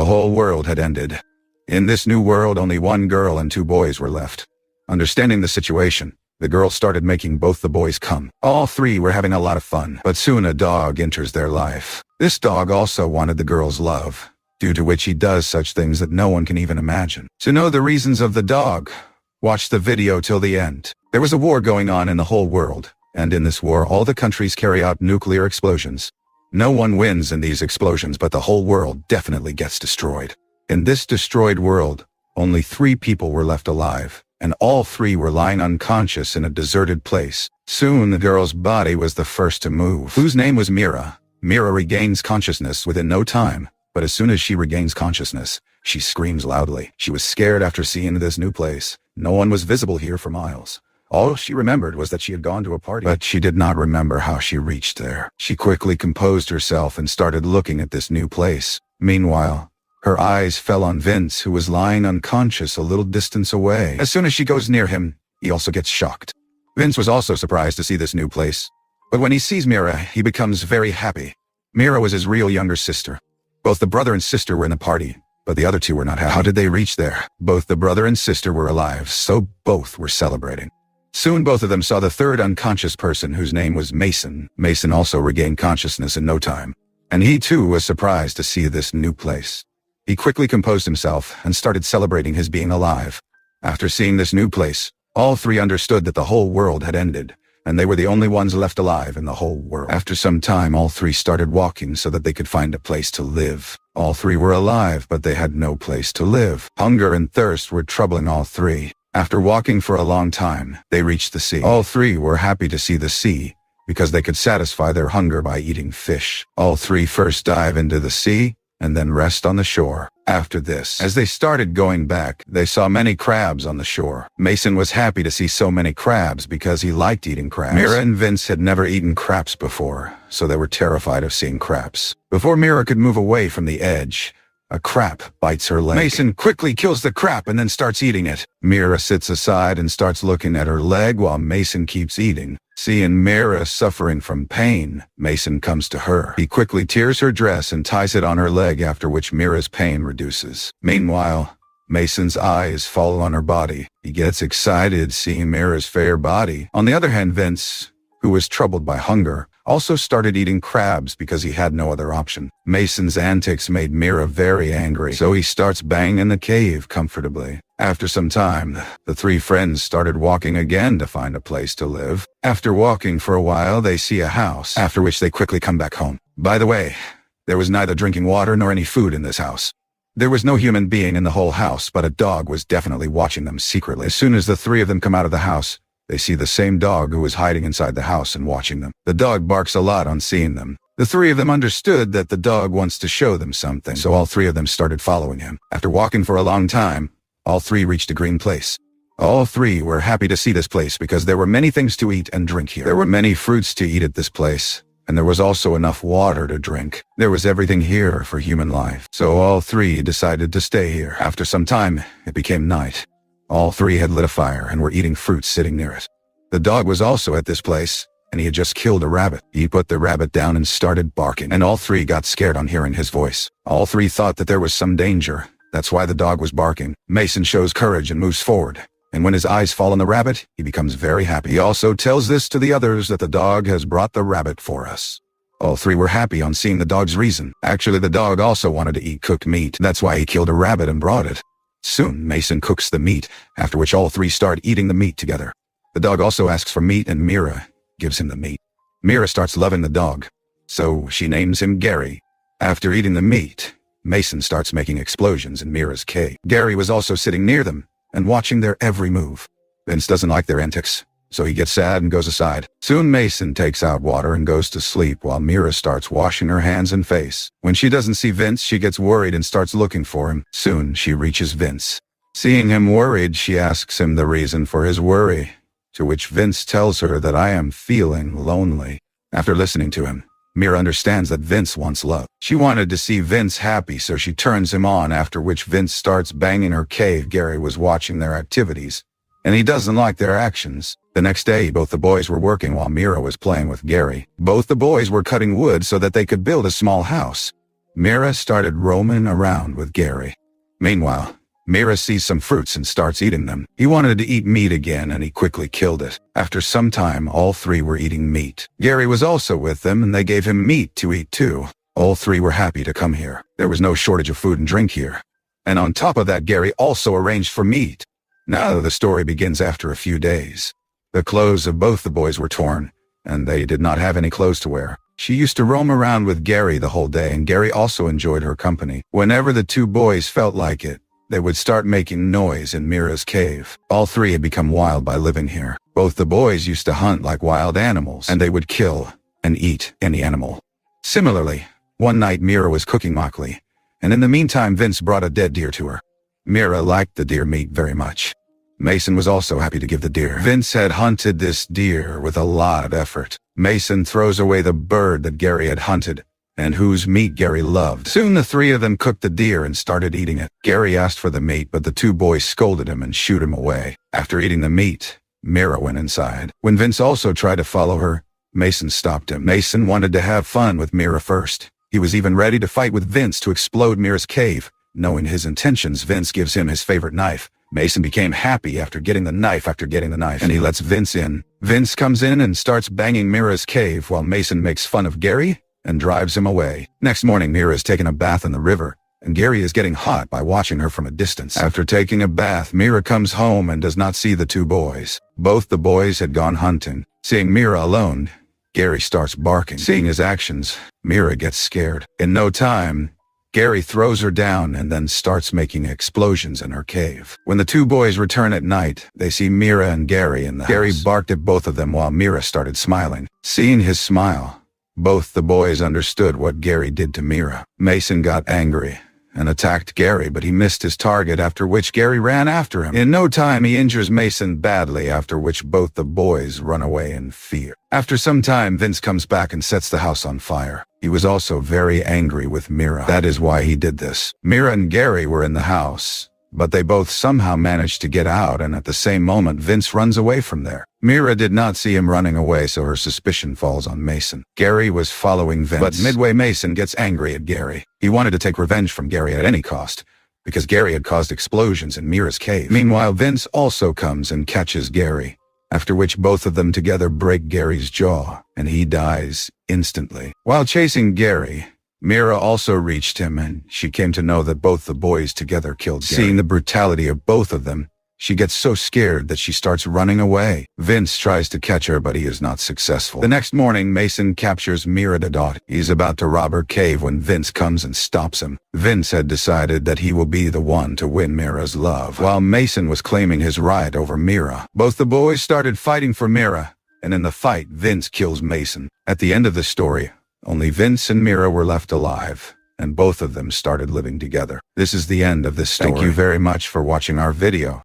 whole world had ended. In this new world, only one girl and two boys were left. Understanding the situation, the girl started making both the boys come. All three were having a lot of fun, but soon a dog enters their life. This dog also wanted the girl's love, due to which he does such things that no one can even imagine. To know the reasons of the dog, watch the video till the end. There was a war going on in the whole world, and in this war all the countries carry out nuclear explosions. No one wins in these explosions, but the whole world definitely gets destroyed. In this destroyed world, only 3 people were left alive, and all 3 were lying unconscious in a deserted place. Soon the girl's body was the first to move, whose name was Mira. Mira regains consciousness within no time, but as soon as she regains consciousness, she screams loudly. She was scared after seeing this new place. No one was visible here for miles. All she remembered was that she had gone to a party, but she did not remember how she reached there. She quickly composed herself and started looking at this new place. Meanwhile, her eyes fell on Vince, who was lying unconscious a little distance away. As soon as she goes near him, he also gets shocked. Vince was also surprised to see this new place. But when he sees Mira, he becomes very happy. Mira was his real younger sister. Both the brother and sister were in the party, but the other 2 were not happy. How did they reach there? Both the brother and sister were alive, so both were celebrating. Soon both of them saw the third unconscious person, whose name was Mason. Mason also regained consciousness in no time, and he too was surprised to see this new place. He quickly composed himself and started celebrating his being alive. After seeing this new place, all 3 understood that the whole world had ended, and they were the only ones left alive in the whole world. After some time, all 3 started walking so that they could find a place to live. All 3 were alive, but they had no place to live. Hunger and thirst were troubling all 3. After walking for a long time, they reached the sea. All 3 were happy to see the sea, because they could satisfy their hunger by eating fish. All 3 first dive into the sea, and then rest on the shore. After this, as they started going back, they saw many crabs on the shore. Mason was happy to see so many crabs because he liked eating crabs. Mira and Vince had never eaten crabs before, so they were terrified of seeing crabs. Before Mira could move away from the edge, a crab bites her leg. Mason quickly kills the crab and then starts eating it. Mira sits aside and starts looking at her leg while Mason keeps eating. Seeing Mira suffering from pain, Mason comes to her. He quickly tears her dress and ties it on her leg, after which Mira's pain reduces. Meanwhile, Mason's eyes fall on her body. He gets excited seeing Mira's fair body. On the other hand, Vince, who was troubled by hunger, also started eating crabs because he had no other option. Mason's antics made Mira very angry, so he starts banging in the cave comfortably. After some time, the 3 friends started walking again to find a place to live. After walking for a while, they see a house, after which they quickly come back home. By the way, there was neither drinking water nor any food in this house. There was no human being in the whole house, but a dog was definitely watching them secretly. As soon as the 3 of them come out of the house, they see the same dog who was hiding inside the house and watching them. The dog barks a lot on seeing them. The 3 of them understood that the dog wants to show them something, so all 3 of them started following him. After walking for a long time, all 3 reached a green place. All 3 were happy to see this place because there were many things to eat and drink here. There were many fruits to eat at this place, and there was also enough water to drink. There was everything here for human life, so all 3 decided to stay here. After some time, it became night. All 3 had lit a fire and were eating fruits sitting near it. The dog was also at this place, and he had just killed a rabbit. He put the rabbit down and started barking, and all 3 got scared on hearing his voice. All 3 thought that there was some danger. That's why the dog was barking. Mason shows courage and moves forward, and when his eyes fall on the rabbit, he becomes very happy. He also tells this to the others that the dog has brought the rabbit for us. All 3 were happy on seeing the dog's reason. Actually, the dog also wanted to eat cooked meat. That's why he killed a rabbit and brought it. Soon, Mason cooks the meat, after which all 3 start eating the meat together. The dog also asks for meat, and Mira gives him the meat. Mira starts loving the dog, so she names him Gary. After eating the meat, Mason starts making explosions in Mira's cave. Gary was also sitting near them and watching their every move. Vince doesn't like their antics, so he gets sad and goes aside. Soon Mason takes out water and goes to sleep while Mira starts washing her hands and face. When she doesn't see Vince, she gets worried and starts looking for him. Soon she reaches Vince. Seeing him worried, she asks him the reason for his worry, to which Vince tells her that I am feeling lonely. After listening to him, Mira understands that Vince wants love. She wanted to see Vince happy, so she turns him on, after which Vince starts banging her cave. Gary was watching their activities, and he doesn't like their actions. The next day, both the boys were working while Mira was playing with Gary. Both the boys were cutting wood so that they could build a small house. Mira started roaming around with Gary. Meanwhile, Mira sees some fruits and starts eating them. He wanted to eat meat again and he quickly killed it. After some time, all three were eating meat. Gary was also with them and they gave him meat to eat too. All three were happy to come here. There was no shortage of food and drink here. And on top of that, Gary also arranged for meat. Now the story begins after a few days. The clothes of both the boys were torn, and they did not have any clothes to wear. She used to roam around with Gary the whole day, and Gary also enjoyed her company. Whenever the two boys felt like it, they would start making noise in Mira's cave. All three had become wild by living here. Both the boys used to hunt like wild animals, and they would kill and eat any animal. Similarly, one night Mira was cooking makgeolli, and in the meantime Vince brought a dead deer to her. Mira liked the deer meat very much. Mason was also happy to give the deer. Vince had hunted this deer with a lot of effort. Mason throws away the bird that Gary had hunted, and whose meat Gary loved. Soon the three of them cooked the deer and started eating it. Gary asked for the meat, but the two boys scolded him and shooed him away. After eating the meat, Mira went inside. When Vince also tried to follow her, Mason stopped him. Mason wanted to have fun with Mira first. He was even ready to fight with Vince to explode Mira's cave. Knowing his intentions, Vince gives him his favorite knife. Mason became happy after getting the knife, and he lets Vince in. Vince comes in and starts banging Mira's cave while Mason makes fun of Gary and drives him away. Next morning, Mira is taking a bath in the river, and Gary is getting hot by watching her from a distance. After taking a bath, Mira comes home and does not see the two boys. Both the boys had gone hunting. Seeing Mira alone, Gary starts barking. Seeing his actions, Mira gets scared. In no time, Gary throws her down and then starts making explosions in her cave. When the two boys return at night, they see Mira and Gary in the house. Gary barked at both of them while Mira started smiling. Seeing his smile, both the boys understood what Gary did to Mira. Mason got angry and attacked Gary, but he missed his target, after which Gary ran after him. In no time, he injures Mason badly, after which both the boys run away in fear. After some time, Vince comes back and sets the house on fire. He was also very angry with Mira. That is why he did this. Mira and Gary were in the house, but they both somehow managed to get out, and at the same moment, Vince runs away from there. Mira did not see him running away, so her suspicion falls on Mason. Gary was following Vince, but midway Mason gets angry at Gary. He wanted to take revenge from Gary at any cost, because Gary had caused explosions in Mira's cave. Meanwhile, Vince also comes and catches Gary, after which both of them together break Gary's jaw, and he dies instantly. While chasing Gary, Mira also reached him, and she came to know that both the boys together killed Gary. Seeing the brutality of both of them, she gets so scared that she starts running away. Vince tries to catch her, but he is not successful. The next morning, Mason captures Mira the dot. He's about to rob her cave when Vince comes and stops him. Vince had decided that he will be the one to win Mira's love, while Mason was claiming his right over Mira. Both the boys started fighting for Mira, and in the fight, Vince kills Mason. At the end of the story, only Vince and Mira were left alive, and both of them started living together. This is the end of this story. Thank you very much for watching our video.